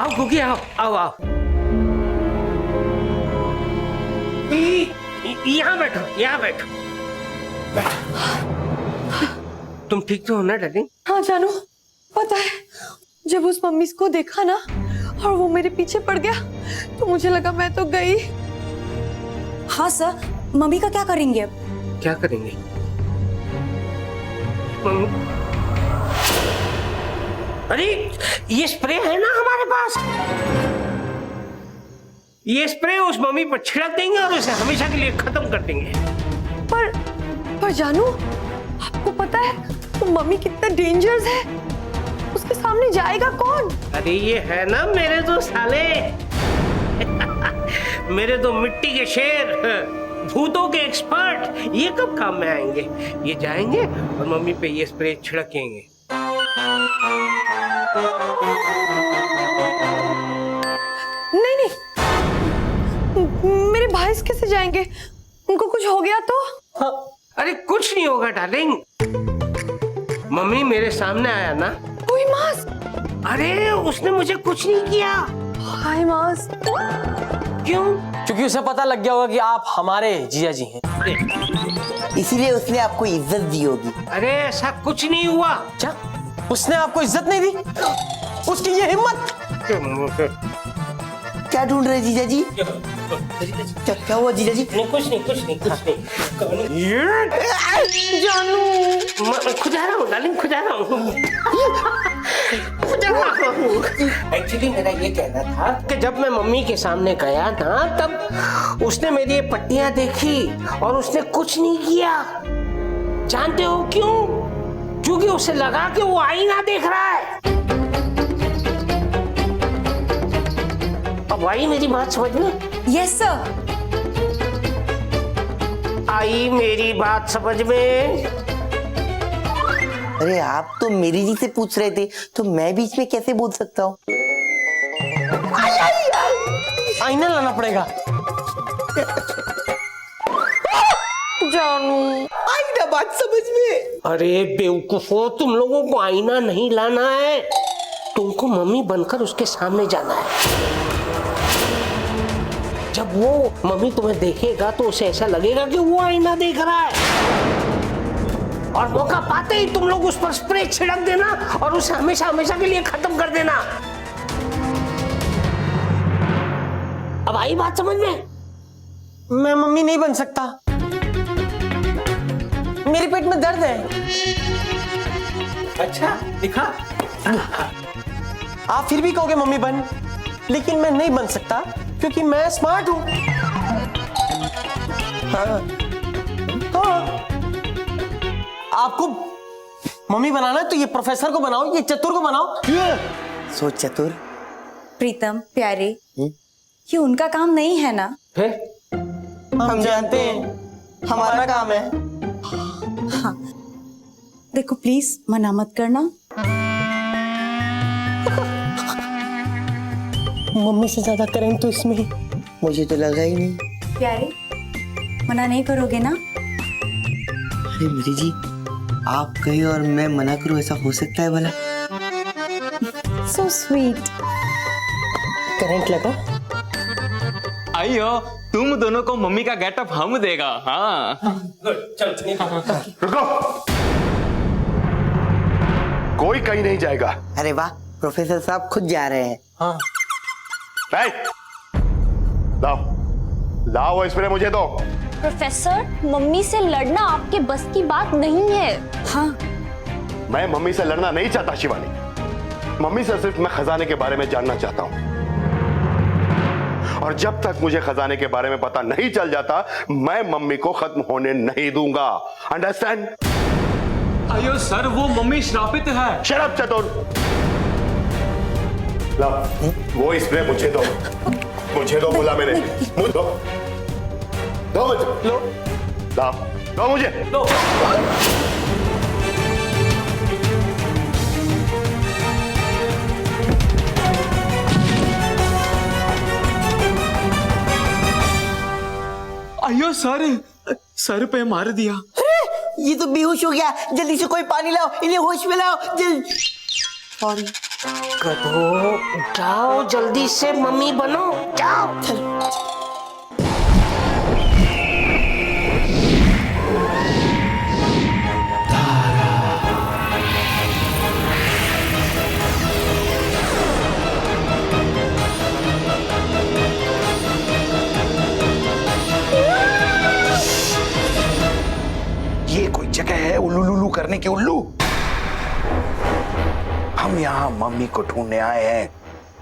आओ गुगी, आओ आओ आओ, यहाँ बैठो, यहाँ बैठो। तुम ठीक तो हो ना डार्लिंग? हाँ जानू, पता है जब उस मम्मी को देखा ना और वो मेरे पीछे पड़ गया तो मुझे लगा मैं तो गई। हाँ सर, मम्मी का क्या करेंगे अब? क्या करेंगे? अरे ये स्प्रे है ना हमारे पास, ये स्प्रे उस मम्मी पर छिड़क देंगे और उसे हमेशा के लिए खत्म कर देंगे। पर जानू, आपको पता है वो मम्मी कितना डेंजरस है, उसके सामने जाएगा कौन? अरे ये है ना मेरे दो साले मेरे दो मिट्टी के शेर, भूतों के एक्सपर्ट, ये कब काम में आएंगे? ये जाएंगे और मम्मी पे ये स्प्रे छिड़केंगे। नहीं नहीं, मेरे भाई कैसे जाएंगे? उनको कुछ हो गया तो? अरे कुछ नहीं होगा डार्लिंग, मम्मी मेरे सामने आया ना। कोई मास? अरे उसने मुझे कुछ नहीं किया। हाय मास। क्यों? क्योंकि उसे पता लग गया होगा कि आप हमारे जिया जी हैं, इसीलिए उसने आपको इज्जत दी होगी। अरे ऐसा कुछ नहीं हुआ। क्या उसने आपको इज्जत नहीं दी? उसकी ये हिम्मत! क्या ढूंढ रहे जीजा जी? क्या हुआ जीजा जी? नहीं कुछ नहीं, कुछ नहीं, कुछ नहीं। जानू खुजा रहा हूँ डार्लिंग, खुजा रहा हूँ। एक्चुअली मेरा ये कहना था कि जब मैं मम्मी के सामने गया ना तब उसने मेरी ये पट्टियां देखी और उसने कुछ नहीं किया। जानते हो क्यों? क्योंकि उसे लगा कि वो आईना देख रहा है। अब आई मेरी बात समझ में? Yes sir. आई मेरी बात समझ में? अरे आप तो मेरी जी से पूछ रहे थे तो मैं बीच में कैसे बोल सकता हूँ? आईना लाना पड़ेगा। जानू, आईना बात समझ में। अरे बेवकूफो, तुम लोगों को आईना नहीं लाना है, तुमको मम्मी बनकर उसके सामने जाना है। जब वो मम्मी तुम्हें देखेगा तो उसे ऐसा लगेगा कि वो आईना देख रहा है और मौका पाते ही तुम लोग उस पर स्प्रे छिड़क देना और उसे हमेशा हमेशा के लिए खत्म कर देना। अब आई बात समझ में? मैं मम्मी नहीं बन सकता, मेरे पेट में दर्द है। अच्छा दिखा। आप फिर भी कहोगे मम्मी बन, लेकिन मैं नहीं बन सकता क्योंकि मैं स्मार्ट हूं। हाँ। आपको मम्मी बनाना है तो ये प्रोफेसर को बनाओ, ये चतुर को बनाओ। सोच चतुर। प्रीतम प्यारे, ये उनका काम नहीं है ना? फिर हम जानते हैं, हमारा काम है। हाँ देखो प्लीज मना मत करना। मम्मी से ज्यादा करेंगे तो इसमें ही। मुझे तो लगा ही नहीं। प्यारे, मना नहीं करोगे ना? अरे मेरी जी, आप कहीं और मैं मना करूं, ऐसा हो सकता है भला? So sweet. करंट लगा? आइयो, तुम दोनों को मम्मी का गेटअप हम देगा। हाँ रुको, कोई कहीं नहीं जाएगा। अरे वाह, प्रोफेसर साहब खुद जा रहे हैं। हाँ। लाओ लाओ वो स्प्रे मुझे दो। प्रोफेसर, मम्मी से लड़ना आपके बस की बात नहीं है। हाँ मैं मम्मी से लड़ना नहीं चाहता शिवानी, मम्मी से सिर्फ मैं खजाने के बारे में जानना चाहता हूं और जब तक मुझे खजाने के बारे में पता नहीं चल जाता मैं मम्मी को खत्म होने नहीं दूंगा। अंडरस्टैंड? आइयो सर, वो मम्मी श्रापित है। शट अप चतुर। लाओ वो स्प्रे मुझे दो, मुझे दो, बोला मैंने, मुझे दो, दो मुझे, लो, लाओ, दो मुझे, लो। आइयो सर पे मार दिया। ये तो बेहोश हो गया, जल्दी से कोई पानी लाओ, इन्हें होश में लाओ, जल्दी। सॉरी। गधो, जाओ जल्दी से मम्मी बनो, जाओ। ये कोई जगह है उल्लू लुल्लू करने की? उल्लू, हम यहाँ मम्मी को ढूंढने आए हैं।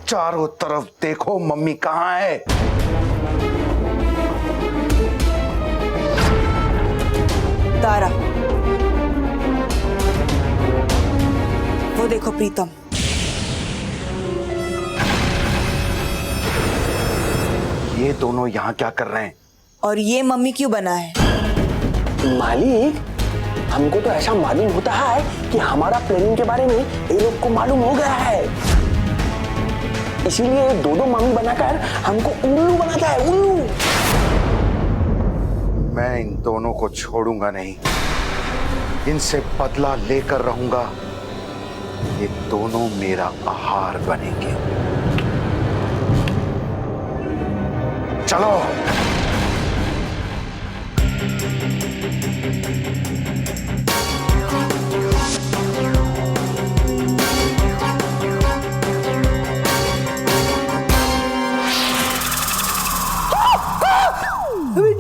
चारों तरफ देखो, मम्मी कहाँ है? तारा, वो देखो प्रीतम। ये दोनों यहाँ क्या कर रहे हैं? और ये मम्मी क्यों बना है? मालिक, हमको तो ऐसा मालूम होता है कि हमारा प्लानिंग के बारे में ये लोग को मालूम हो गया है, इसीलिए दो दो मम्मी बनाकर हमको उल्लू बनाता है, उल्लू। मैं इन दोनों को छोड़ूंगा नहीं, इनसे बदला लेकर रहूंगा। ये दोनों मेरा आहार बनेंगे। चलो।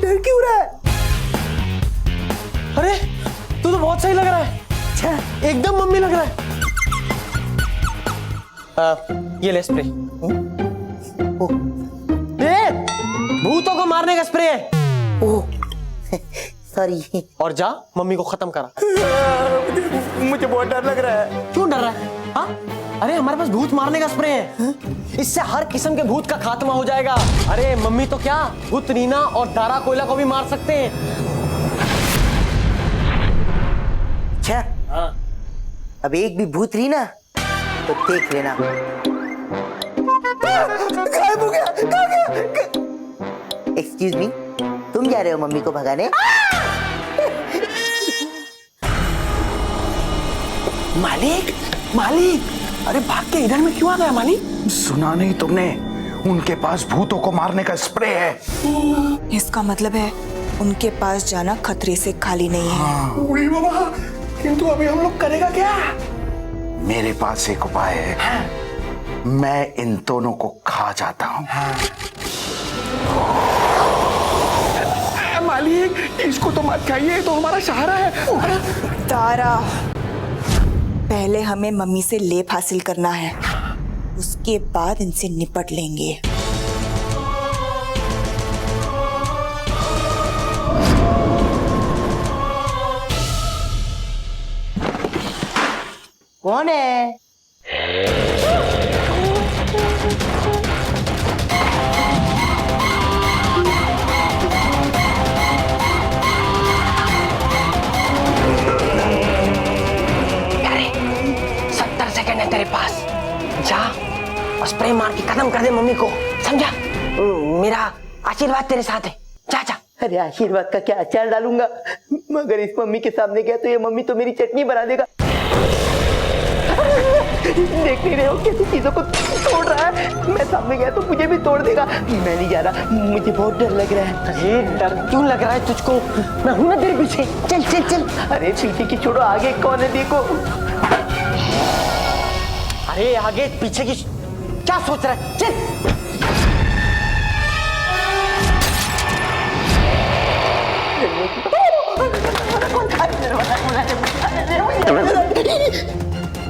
डर क्यों रहा है? अरे तू तो बहुत सही लग रहा है, एकदम मम्मी लग रहा है। ये ले स्प्रे। ये भूतों को मारने का स्प्रे है। Oh sorry. और जा मम्मी को खत्म करा। मुझे बहुत डर लग रहा है। क्यों डर रहा है? हाँ? अरे हमारे पास भूत मारने का स्प्रे है, इससे हर किस्म के भूत का खात्मा हो जाएगा। अरे मम्मी तो क्या, भूत रीना और दारा कोयला को भी मार सकते हैं। अच्छा, अब एक भी भूत रही ना तो देख लेना। गायब हो गया, कहाँ गया? एक्सक्यूज मी, तुम जा रहे हो मम्मी को भगाने? मालिक, मालिक, अरे भाग के इधर में क्यों आ गया मालिक? सुना नहीं तुमने? उनके पास भूतों को मारने का स्प्रे है। इसका मतलब है उनके पास जाना खतरे से खाली नहीं है। उड़ी बाबा, किंतु अभी हम लोग करेगा क्या? मेरे पास एक उपाय है। मैं इन दोनों को खा जाता हूँ। मालिक, इसको तो मत खाइए, ये तो हमारा सहारा है। तारा, पहले हमें मम्मी से लेप हासिल करना है, उसके बाद इनसे निपट लेंगे। कौन है? तेरे पास जा और स्प्रे मार के खत्म कर दे मम्मी को, समझा? मेरा आशीर्वाद तेरे साथ है, जा जा। अरे आशीर्वाद का क्या अचार डालूंगा, मगर इस मम्मी के सामने गया तो ये मम्मी तो मेरी चटनी बना देगा। देख नहीं रहे हो कैसी चीजों को तोड़ रहा है? मैं सामने गया तो मुझे भी तोड़ देगा। मैं नहीं जा रहा, मुझे बहुत डर लग रहा है। अरे डर क्यों लग रहा है तुझको? मैं हूं ना तेरे पीछे, चल चल चल। अरे पीछे की छोड़ो, आगे कौन है देखो। अरे आगे पीछे की क्या सोच रहा है? चल।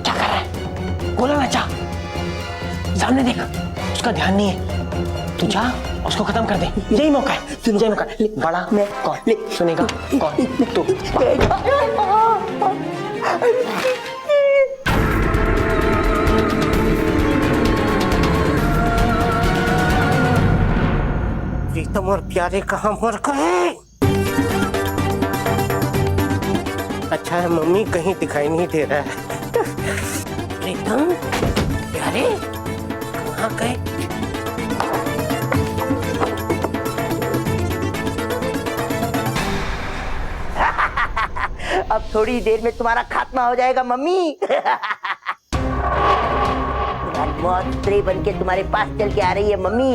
क्या कर रहा है? बोला ना, जा सामने देख, उसका ध्यान नहीं है। तू जा उसको खत्म कर दे, यही मौका है, यही मौका है। बड़ा कौन सुनेगा? कौन? तू। प्रीतम और प्यारे कहाँ मर गए? अच्छा है मम्मी कहीं दिखाई नहीं दे रहा है। प्रीतम, प्यारे कहाँ गए? अब थोड़ी देर में तुम्हारा खात्मा हो जाएगा मम्मी। मौत स्प्रे बन के तुम्हारे पास चल के आ रही है मम्मी।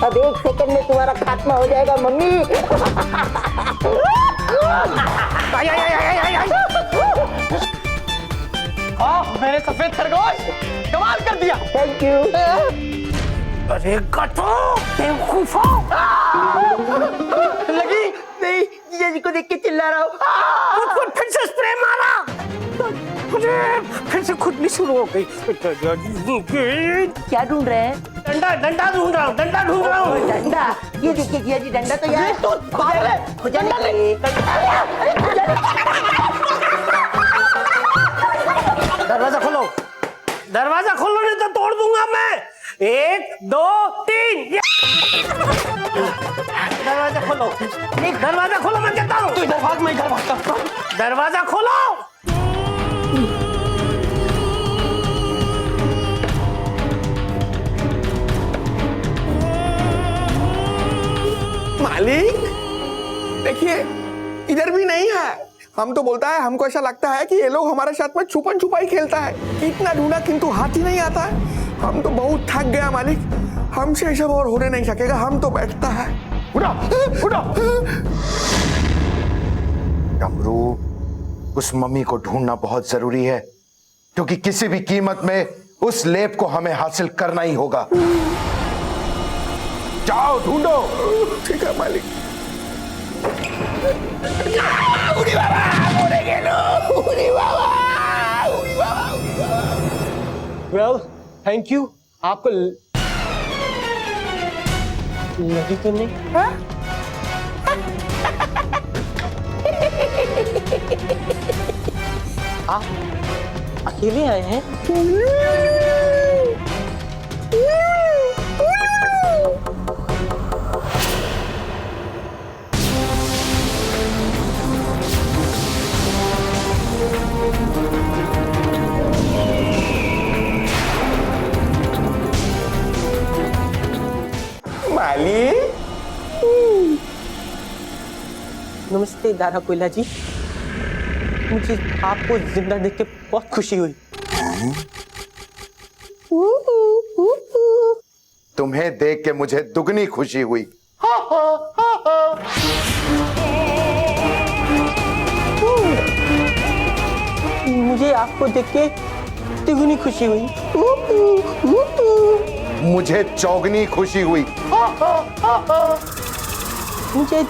अब 1 सेकंड में तुम्हारा खात्मा हो जाएगा मम्मी। मेरे सफेद खरगोश कमाल कर दिया। Thank you. अरे गधो, बेवकूफो। लगी नहीं, जीजा जी को देख के चिल्ला रहा हूँ। खुद फिर से स्प्रे मारा। अरे फिर से खुद भी शुरू हो गई। क्या ढूंढ रहे हैं? डंडा डंडा ढूंढ रहा हूँ, डंडा ढूंढ रहा हूँ। डंडा, ये देखिए जीजा जी, डंडा तो यार तो पागल है। हो जाने चाहिए। दरवाजा खोलो, दरवाजा खोलो नहीं तो तोड़ दूंगा मैं। 1 2 3। दरवाजा खोलो, दरवाजा खोलो, मैं कहता हूँ। तू इधर भाग, मैं इधर भागता हूँ। दरवाजा खोलो। मालिक देखिए, इधर भी नहीं है। हम तो बोलता है, हमको ऐसा लगता है कि ये लोग हमारे साथ में छुपन छुपाई खेलता है। इतना ढूंढा किंतु हाथ ही नहीं आता है। हम तो बहुत थक गया मालिक, हमसे ऐसा और होने नहीं सकेगा। हम तो बैठता है। उठो, उठो। डमरू, उस मम्मी को ढूंढना बहुत जरूरी है, क्योंकि किसी भी कीमत में उस लेप को हमें हासिल करना ही होगा। जाओ ढूंढो। ठीक है मालिक। Well thank you. आपको लगी तो नहीं? आप अकेले आए हैं? मालिक नमस्ते दारा कोयला जी, मुझे आपको जिंदा देख के बहुत खुशी हुई। तुम्हें देख के मुझे दुगनी खुशी हुई। मुझे आपको देख के तिगुनी खुशी हुई। मुझे चौगनी खुशी हुई। मुझे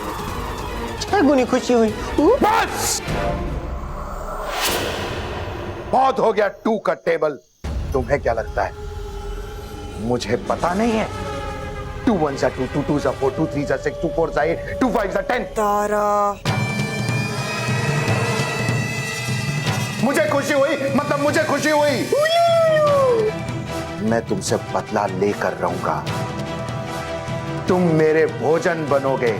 6 गुनी खुशी हुई। बस बहुत हो गया 2 का टेबल। तुम्हें क्या लगता है मुझे पता नहीं है? 2 1 2, 2 2 4, 2 3 6, 2 4 8, 2 5 10। तारा, मुझे खुशी हुई, मतलब मुझे खुशी हुई। मैं तुमसे बदला लेकर रहूंगा। तुम मेरे भोजन बनोगे।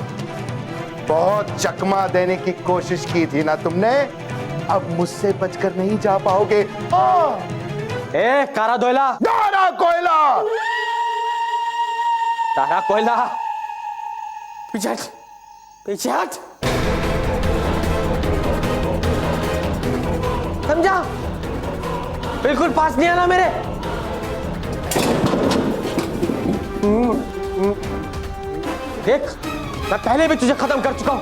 बहुत चकमा देने की कोशिश की थी ना तुमने, अब मुझसे बचकर नहीं जा पाओगे। ए कारा दोयला, दारा कोयला, तारा कोयला, पीछे हट, पीछे हट। समझा? बिल्कुल पास नहीं आना मेरे। देख, मैं पहले भी तुझे खत्म कर चुका हूं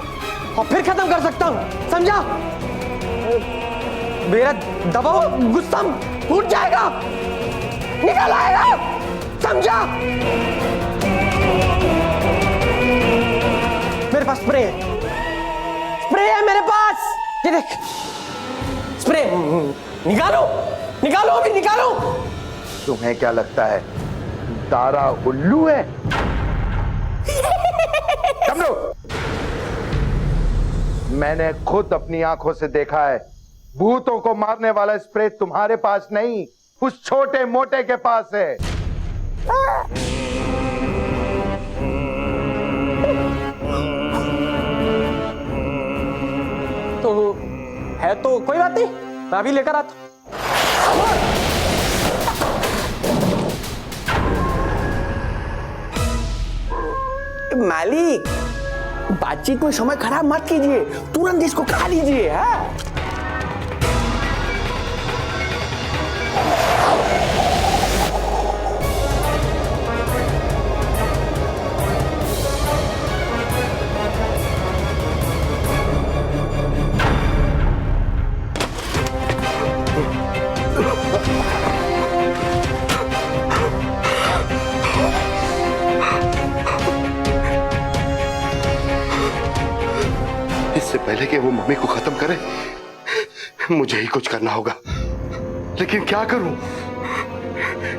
और फिर खत्म कर सकता हूं, समझा? मेरा दबाव गुस्सा फूट जाएगा, निकल आएगा, समझा? मेरे पास स्प्रे है, स्प्रे है मेरे पास। ये देख, स्प्रे। निकालो, निकालो, अभी निकालो। तुम्हें क्या लगता है तारा उल्लू है? समझो, मैंने खुद अपनी आंखों से देखा है, भूतों को मारने वाला स्प्रे तुम्हारे पास नहीं, उस छोटे मोटे के पास है। तो है तो कोई बात नहीं, मैं अभी लेकर आता हूं। मालिक, बातचीत में समय खराब मत कीजिए, तुरंत इसको खा लीजिए। हाँ, इससे पहले कि वो मम्मी को खत्म करे, मुझे ही कुछ करना होगा। लेकिन क्या करूं?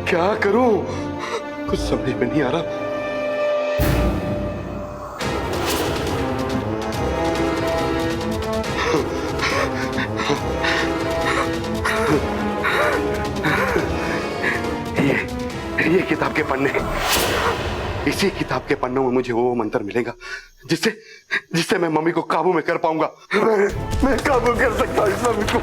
क्या करूं? कुछ समझ में नहीं आ रहा। ये किताब के पन्ने, इसी किताब के पन्नों में मुझे वो मंत्र मिलेगा जिससे मैं मम्मी को काबू में कर पाऊंगा। मैं काबू कर सकता हूं इस मम्मी को।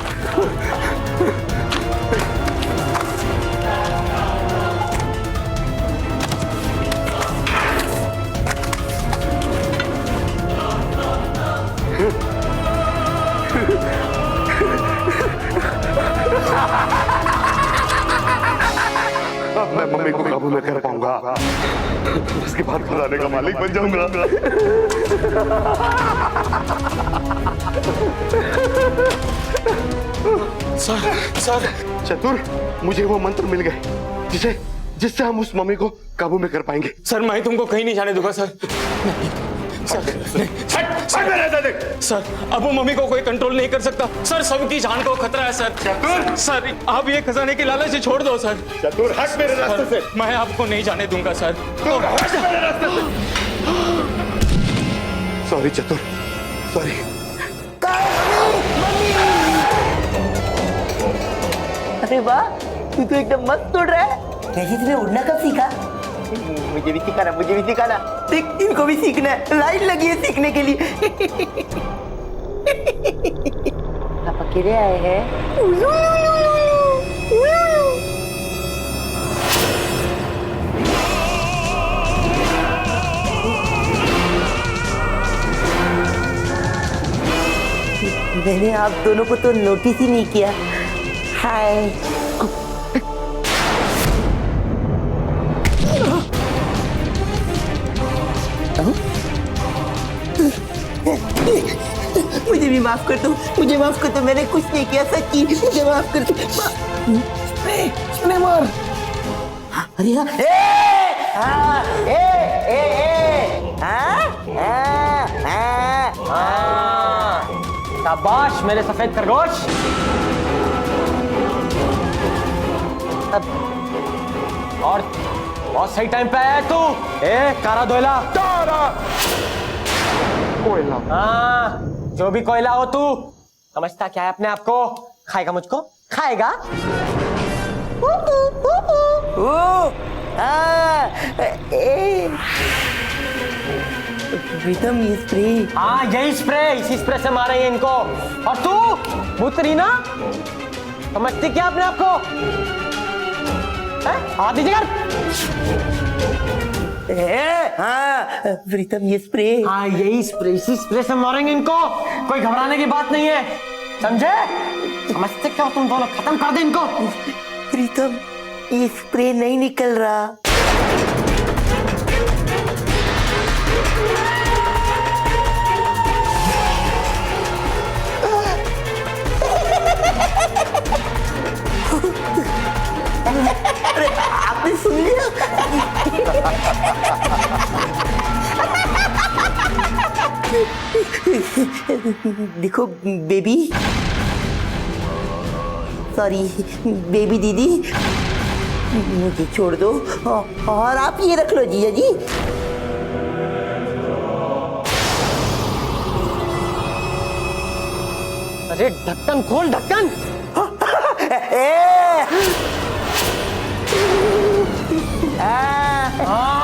अब मैं मम्मी को काबू में कर पाऊंगा, उसके बाद खजाने का मालिक बन जाऊंगा। सर चतुर, मुझे वो मंत्र मिल गए जिससे हम उस मम्मी को काबू में कर पाएंगे। सर मैं तुमको कहीं नहीं जाने दूंगा सर। सर अब वो मम्मी को कोई कंट्रोल नहीं कर सकता सर, सबकी जान को खतरा है सर। चतुर, सर आप ये खजाने की लालच से छोड़ दो सर। चतुर हट मेरे रास्ते से। मैं आपको नहीं जाने दूंगा सर। तू हट मेरे रास्ते से। सॉरी चतुर, सॉरी। अरे वाह, तू तो एकदम मस्त उड़ रहा है। कैसे तूने उड़ना कब सीखा? मुझे भी सिखाना, मुझे भी सिखाना। देख, इनको भी सीखना है, लाइन लगी है सीखने के लिए। आप अकेले आए हैं? मैंने आप दोनों को तो नोटिस ही नहीं किया। हाय। मुझे भी माफ कर दो, मुझे माफ कर दो, मैंने कुछ नहीं किया, सच्ची मुझे माफ कर दो। मार। अरे हाँ, शाबाश मेरे सफेद खरगोश। और बहुत सही टाइम पे आया है तू। कारा दोयला। कोयला। हाँ, जो भी कोयला हो तू, समझता क्या है अपने आप को? खाएगा मुझको? खाएगा? प्रीतम, ये स्प्रे। हाँ यही स्प्रे, इसी स्प्रे से मारेंगे इनको। और तू भूतरीना, समझती क्या अपने आप को? हाथ दीजिए कर। हाँ प्रीतम, ये स्प्रे। हाँ यही स्प्रे, इसी स्प्रे से मारेंगे इनको। कोई घबराने की बात नहीं है, समझे? समझते क्या हो तुम दोनों? खत्म कर दे इनको। प्रीतम, ये स्प्रे नहीं निकल रहा। अरे आपने सुन लिया? देखो बेबी, सॉरी बेबी दीदी, मुझे छोड़ दो और आप ये रख लो जीजा जी। अरे ढक्कन खोल, ढक्कन। हाँ।